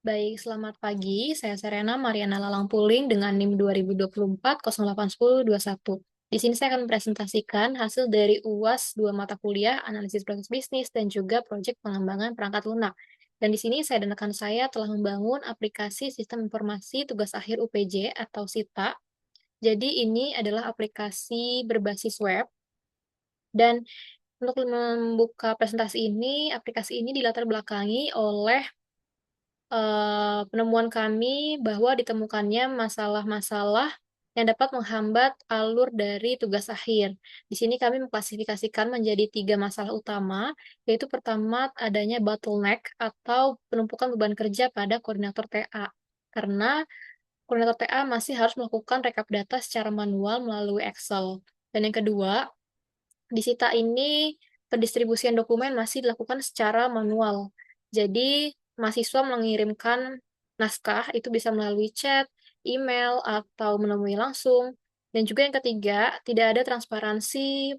Baik, selamat pagi. Saya Serena Mariana Lalang Puling dengan NIM 2024 081021. Di sini saya akan mempresentasikan hasil dari UAS 2 mata kuliah, analisis proses bisnis, dan juga proyek pengembangan perangkat lunak. Dan di sini saya dan rekan saya telah membangun aplikasi Sistem Informasi Tugas Akhir UPJ atau SITA. Jadi ini adalah aplikasi berbasis web dan untuk membuka presentasi ini, aplikasi ini dilatar belakangi oleh penemuan kami bahwa ditemukannya masalah-masalah yang dapat menghambat alur dari tugas akhir. Di sini kami mengklasifikasikan menjadi 3 masalah utama, yaitu pertama adanya bottleneck atau penumpukan beban kerja pada koordinator TA. Karena koordinator TA masih harus melakukan rekap data secara manual melalui Excel. Dan yang kedua, di Sita ini pendistribusian dokumen masih dilakukan secara manual. Jadi, mahasiswa mengirimkan naskah itu bisa melalui chat, email, atau menemui langsung. Dan juga yang ketiga, tidak ada transparansi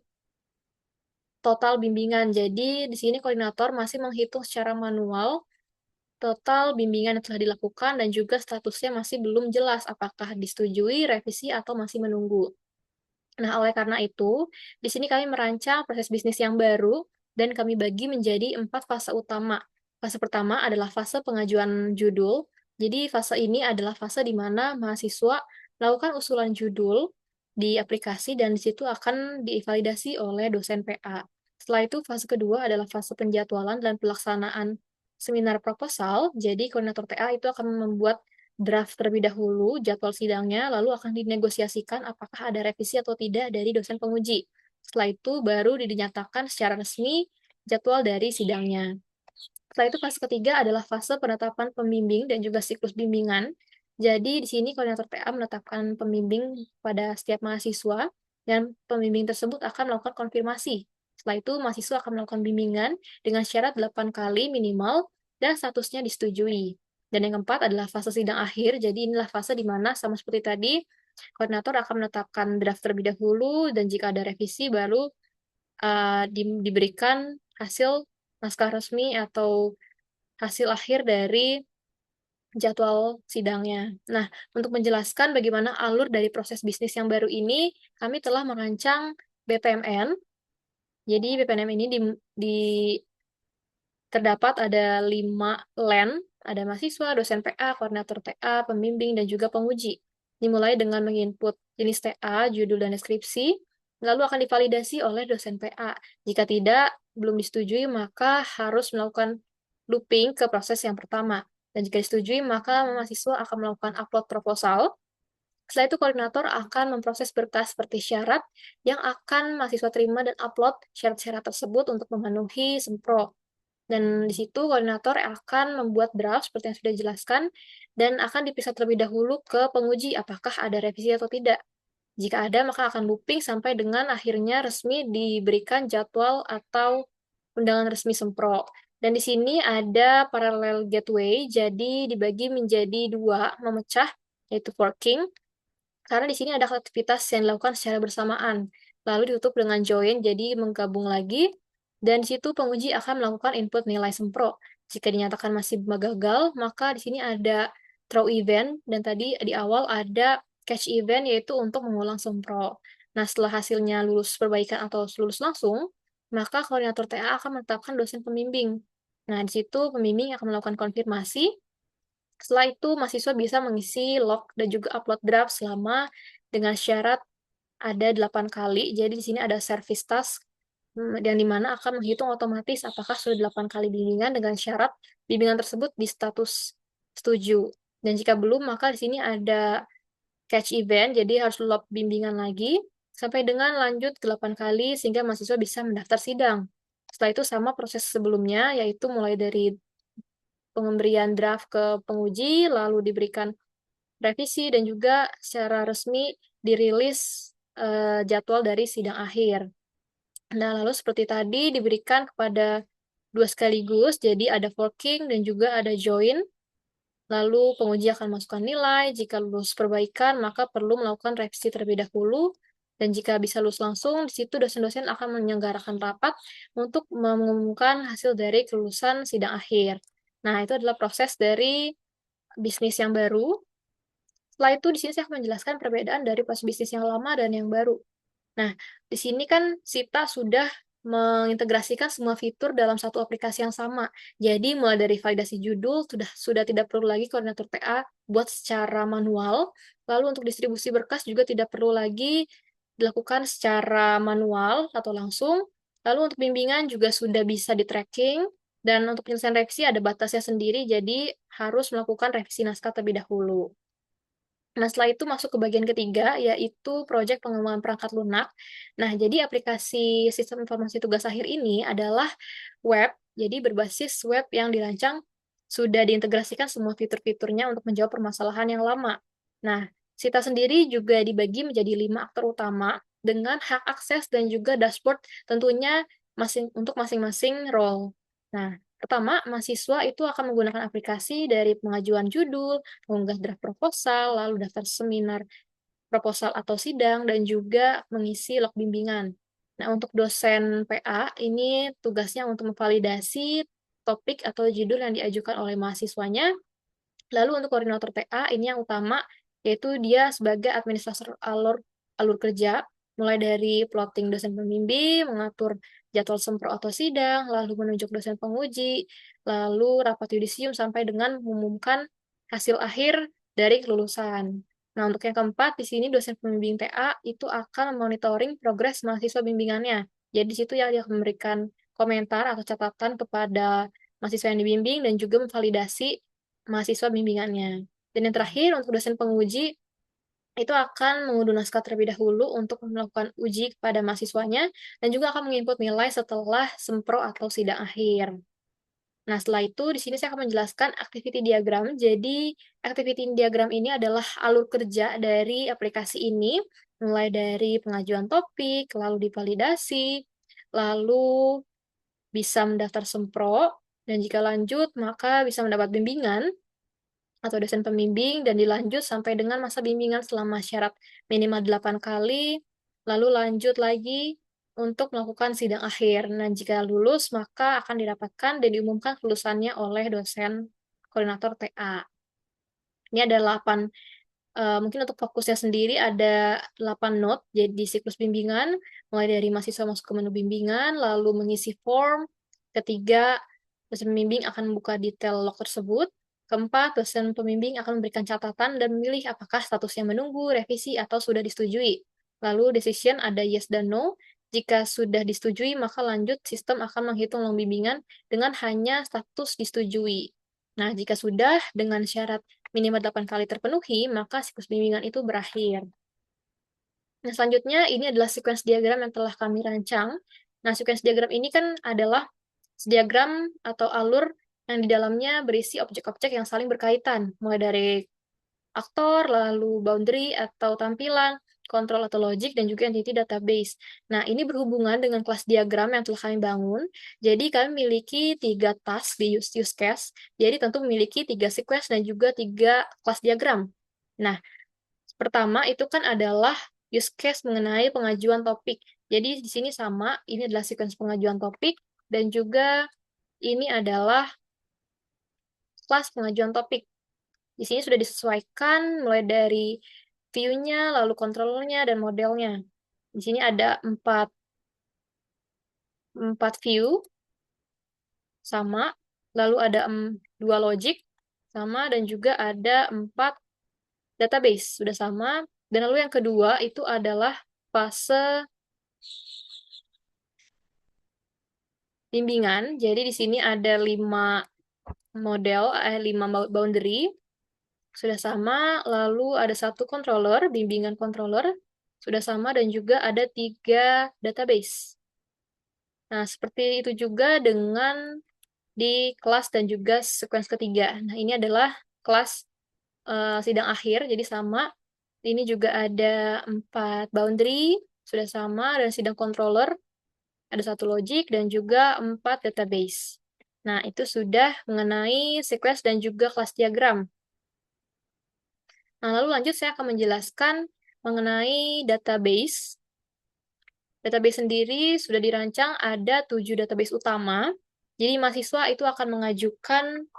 total bimbingan. Jadi, di sini koordinator masih menghitung secara manual total bimbingan yang telah dilakukan dan juga statusnya masih belum jelas apakah disetujui, revisi, atau masih menunggu. Nah, oleh karena itu, di sini kami merancang proses bisnis yang baru dan kami bagi menjadi 4 fase utama. Fase pertama adalah fase pengajuan judul. Jadi, fase ini adalah fase di mana mahasiswa melakukan usulan judul di aplikasi dan di situ akan divalidasi oleh dosen PA. Setelah itu, fase kedua adalah fase penjadwalan dan pelaksanaan seminar proposal. Jadi, koordinator TA itu akan membuat draft terlebih dahulu jadwal sidangnya, lalu akan dinegosiasikan apakah ada revisi atau tidak dari dosen penguji. Setelah itu baru dinyatakan secara resmi jadwal dari sidangnya. Setelah itu fase ketiga adalah fase penetapan pembimbing dan juga siklus bimbingan. Jadi di sini koordinator TA menetapkan pembimbing pada setiap mahasiswa dan pembimbing tersebut akan melakukan konfirmasi. Setelah itu mahasiswa akan melakukan bimbingan dengan syarat 8 kali minimal dan statusnya disetujui. Dan yang keempat adalah fase sidang akhir. Jadi inilah fase di mana sama seperti tadi koordinator akan menetapkan draft terlebih dahulu dan jika ada revisi baru diberikan hasil naskah resmi atau hasil akhir dari jadwal sidangnya. Nah, untuk menjelaskan bagaimana alur dari proses bisnis yang baru ini, kami telah merancang BPMN. Jadi BPMN ini terdapat ada 5 LAN, ada mahasiswa, dosen PA, koordinator TA, pembimbing, dan juga penguji. Dimulai dengan menginput jenis TA, judul, dan deskripsi, lalu akan divalidasi oleh dosen PA. Jika tidak, belum disetujui, maka harus melakukan looping ke proses yang pertama. Dan jika disetujui, maka mahasiswa akan melakukan upload proposal. Setelah itu, koordinator akan memproses berkas seperti syarat yang akan mahasiswa terima dan upload syarat-syarat tersebut untuk memenuhi Sempro. Dan di situ koordinator akan membuat draft seperti yang sudah dijelaskan dan akan diperiksa terlebih dahulu ke penguji apakah ada revisi atau tidak. Jika ada, maka akan looping sampai dengan akhirnya resmi diberikan jadwal atau undangan resmi Sempro. Dan di sini ada parallel gateway, jadi dibagi menjadi 2, memecah, yaitu forking, karena di sini ada aktivitas yang dilakukan secara bersamaan. Lalu ditutup dengan join, jadi menggabung lagi, dan di situ penguji akan melakukan input nilai Sempro. Jika dinyatakan masih gagal, maka di sini ada throw event, dan tadi di awal ada catch event, yaitu untuk mengulang Sempro. Nah, setelah hasilnya lulus perbaikan atau lulus langsung, maka koordinator TA akan menetapkan dosen pembimbing. Nah, di situ pembimbing akan melakukan konfirmasi. Setelah itu, mahasiswa bisa mengisi log dan juga upload draft selama dengan syarat ada 8 kali. Jadi di sini ada service task yang dimana akan menghitung otomatis apakah sudah 8 kali bimbingan dengan syarat bimbingan tersebut di status setuju. Dan jika belum, maka di sini ada catch event, jadi harus log bimbingan lagi sampai dengan lanjut 8 kali sehingga mahasiswa bisa mendaftar sidang. Setelah itu sama proses sebelumnya, yaitu mulai dari pemberian draft ke penguji, lalu diberikan revisi, dan juga secara resmi dirilis jadwal dari sidang akhir. Nah, lalu seperti tadi diberikan kepada 2 sekaligus, jadi ada forking dan juga ada join. Lalu penguji akan masukkan nilai, jika lulus perbaikan maka perlu melakukan revisi terlebih dahulu, dan jika bisa lulus langsung, di situ dosen-dosen akan menyelenggarakan rapat untuk mengumumkan hasil dari kelulusan sidang akhir. Nah, itu adalah proses dari bisnis yang baru. Setelah itu di sini saya akan menjelaskan perbedaan dari proses bisnis yang lama dan yang baru. Nah, di sini kan Sita sudah mengintegrasikan semua fitur dalam satu aplikasi yang sama. Jadi mulai dari validasi judul sudah tidak perlu lagi koordinator TA buat secara manual. Lalu untuk distribusi berkas juga tidak perlu lagi dilakukan secara manual atau langsung. Lalu untuk bimbingan juga sudah bisa di-tracking. Dan untuk penyelesaian revisi ada batasnya sendiri, jadi harus melakukan revisi naskah terlebih dahulu. Nah, setelah itu masuk ke bagian ketiga, yaitu proyek pengembangan perangkat lunak. Nah, jadi aplikasi sistem informasi tugas akhir ini adalah web, jadi berbasis web yang dirancang sudah diintegrasikan semua fitur-fiturnya untuk menjawab permasalahan yang lama. Nah, Sita sendiri juga dibagi menjadi 5 aktor utama dengan hak akses dan juga dashboard tentunya untuk masing-masing role. Nah, pertama, mahasiswa itu akan menggunakan aplikasi dari pengajuan judul, mengunggah draft proposal, lalu daftar seminar proposal atau sidang, dan juga mengisi log bimbingan. Nah, untuk dosen PA, ini tugasnya untuk memvalidasi topik atau judul yang diajukan oleh mahasiswanya. Lalu untuk koordinator TA, ini yang utama, yaitu dia sebagai administrator alur kerja, mulai dari plotting dosen pembimbing, mengatur jadwal sempro atau sidang, lalu menunjuk dosen penguji, lalu rapat yudisium sampai dengan mengumumkan hasil akhir dari kelulusan. Nah, untuk yang keempat, di sini dosen pembimbing TA itu akan monitoring progres mahasiswa bimbingannya. Jadi di situ ya dia akan memberikan komentar atau catatan kepada mahasiswa yang dibimbing dan juga memvalidasi mahasiswa bimbingannya. Dan yang terakhir, untuk dosen penguji, itu akan mengunduh naskah terlebih dahulu untuk melakukan uji kepada mahasiswanya, dan juga akan menginput nilai setelah sempro atau sidang akhir. Nah, setelah itu, di sini saya akan menjelaskan activity diagram. Jadi, activity diagram ini adalah alur kerja dari aplikasi ini, mulai dari pengajuan topik, lalu divalidasi, lalu bisa mendaftar sempro, dan jika lanjut, maka bisa mendapat bimbingan, atau dosen pembimbing, dan dilanjut sampai dengan masa bimbingan selama syarat minimal 8 kali, lalu lanjut lagi untuk melakukan sidang akhir. Nah, jika lulus, maka akan didapatkan dan diumumkan kelulusannya oleh dosen koordinator TA. Ini ada 8, mungkin untuk fokusnya sendiri ada 8 note, jadi siklus bimbingan, mulai dari mahasiswa masuk ke menu bimbingan, lalu mengisi form, ketiga, dosen pembimbing akan membuka detail log tersebut, keempat, dosen pembimbing akan memberikan catatan dan memilih apakah statusnya menunggu, revisi, atau sudah disetujui. Lalu decision ada yes dan no. Jika sudah disetujui, maka lanjut sistem akan menghitung ulang bimbingan dengan hanya status disetujui. Nah, jika sudah dengan syarat minimal 8 kali terpenuhi, maka siklus bimbingan itu berakhir. Nah, selanjutnya ini adalah sequence diagram yang telah kami rancang. Nah, sequence diagram ini kan adalah diagram atau alur yang di dalamnya berisi objek-objek yang saling berkaitan, mulai dari aktor, lalu boundary atau tampilan, kontrol atau logic, dan juga entity database. Nah, ini berhubungan dengan kelas diagram yang telah kami bangun. Jadi, kami memiliki 3 task di use case. Jadi, tentu memiliki 3 sequence dan juga 3 kelas diagram. Nah, pertama itu kan adalah use case mengenai pengajuan topik. Jadi, di sini sama, ini adalah sequence pengajuan topik, dan juga ini adalah kelas pengajuan topik. Di sini sudah disesuaikan mulai dari view-nya, lalu kontrolnya, dan modelnya. Di sini ada 4 view, sama. Lalu ada 2 logic, sama. Dan juga ada 4 database, sudah sama. Dan lalu yang kedua itu adalah fase bimbingan. Jadi di sini ada 5 model, 5 boundary, sudah sama. Lalu ada 1 controller, bimbingan controller, sudah sama, dan juga ada 3 database. Nah, seperti itu juga dengan di kelas dan juga sequence ketiga. Nah, ini adalah kelas sidang akhir, jadi sama. Ini juga ada 4 boundary, sudah sama, dan sidang controller, ada 1 logic, dan juga 4 database. Nah, itu sudah mengenai sequence dan juga kelas diagram. Nah, lalu lanjut saya akan menjelaskan mengenai database. Database sendiri sudah dirancang ada 7 database utama. Jadi mahasiswa itu akan mengajukan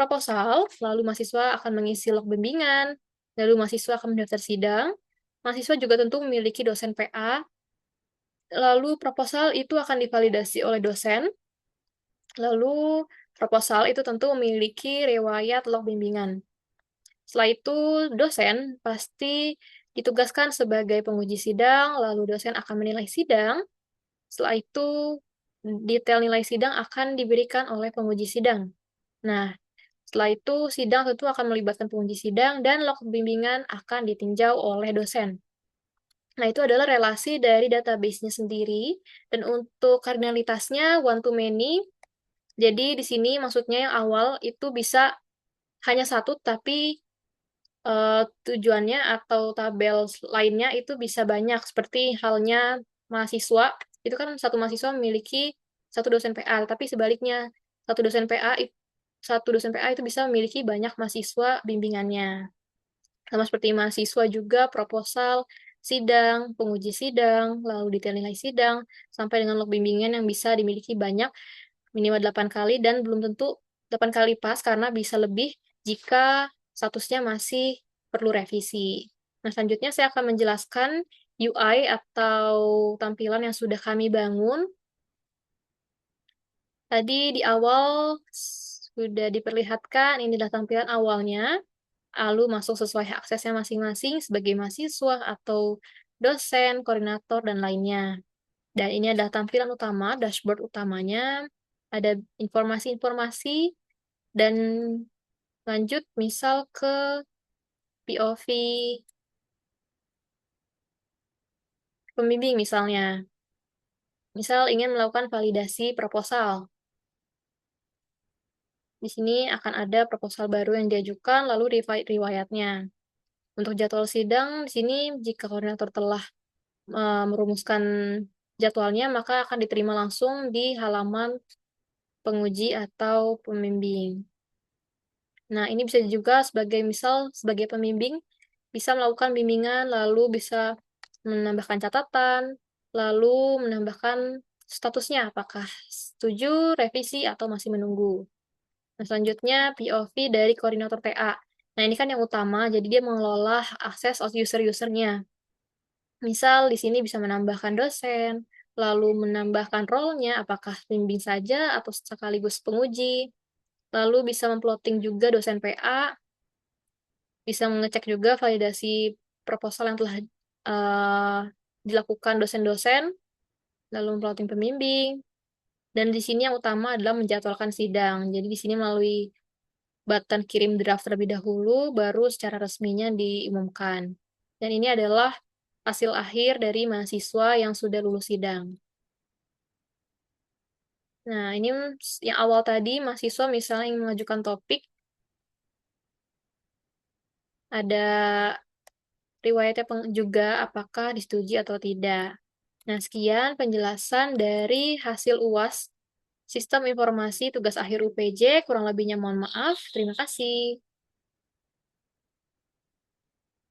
proposal, lalu mahasiswa akan mengisi log bimbingan, lalu mahasiswa akan mendaftar sidang, mahasiswa juga tentu memiliki dosen PA, lalu proposal itu akan divalidasi oleh dosen, lalu proposal itu tentu memiliki riwayat log bimbingan. Setelah itu, dosen pasti ditugaskan sebagai penguji sidang, lalu dosen akan menilai sidang. Setelah itu, detail nilai sidang akan diberikan oleh penguji sidang. Nah, setelah itu, sidang tentu akan melibatkan penguji sidang dan log bimbingan akan ditinjau oleh dosen. Nah, itu adalah relasi dari database-nya sendiri. Dan untuk kardinalitasnya one to many. Jadi di sini maksudnya yang awal itu bisa hanya satu, tapi tujuannya atau tabel lainnya itu bisa banyak. Seperti halnya mahasiswa, itu kan satu mahasiswa memiliki satu dosen PA, tapi sebaliknya satu dosen PA itu bisa memiliki banyak mahasiswa bimbingannya. Sama seperti mahasiswa juga proposal, sidang, penguji sidang, lalu detail nilai sidang, sampai dengan log bimbingan yang bisa dimiliki banyak, minimal 8 kali, dan belum tentu 8 kali pas, karena bisa lebih jika statusnya masih perlu revisi. Nah, selanjutnya saya akan menjelaskan UI atau tampilan yang sudah kami bangun. Tadi di awal sudah diperlihatkan, inilah tampilan awalnya. Lalu masuk sesuai hak aksesnya masing-masing sebagai mahasiswa atau dosen, koordinator, dan lainnya. Dan ini adalah tampilan utama, dashboard utamanya. Ada informasi-informasi, dan lanjut misal ke POV pembimbing misalnya. Misal ingin melakukan validasi proposal. Di sini akan ada proposal baru yang diajukan, lalu riwayatnya. Untuk jadwal sidang, di sini jika koordinator telah merumuskan jadwalnya, maka akan diterima langsung di halaman penguji atau pembimbing. Nah, ini bisa juga sebagai pembimbing, bisa melakukan bimbingan, lalu bisa menambahkan catatan, lalu menambahkan statusnya, apakah setuju, revisi, atau masih menunggu. Nah, selanjutnya POV dari koordinator TA. Nah, ini kan yang utama, jadi dia mengelola akses user-usernya. Misal di sini bisa menambahkan dosen, lalu menambahkan role-nya, apakah pembimbing saja atau sekaligus penguji, lalu bisa memplotting juga dosen PA, bisa mengecek juga validasi proposal yang telah dilakukan dosen-dosen, lalu memplotting pembimbing, dan di sini yang utama adalah menjadwalkan sidang. Jadi di sini melalui button kirim draft terlebih dahulu, baru secara resminya diumumkan. Dan ini adalah hasil akhir dari mahasiswa yang sudah lulus sidang. Nah, ini yang awal tadi, mahasiswa misalnya yang mengajukan topik, ada riwayatnya juga apakah disetujui atau tidak. Nah, sekian penjelasan dari hasil UAS Sistem Informasi Tugas Akhir UPJ, kurang lebihnya mohon maaf. Terima kasih.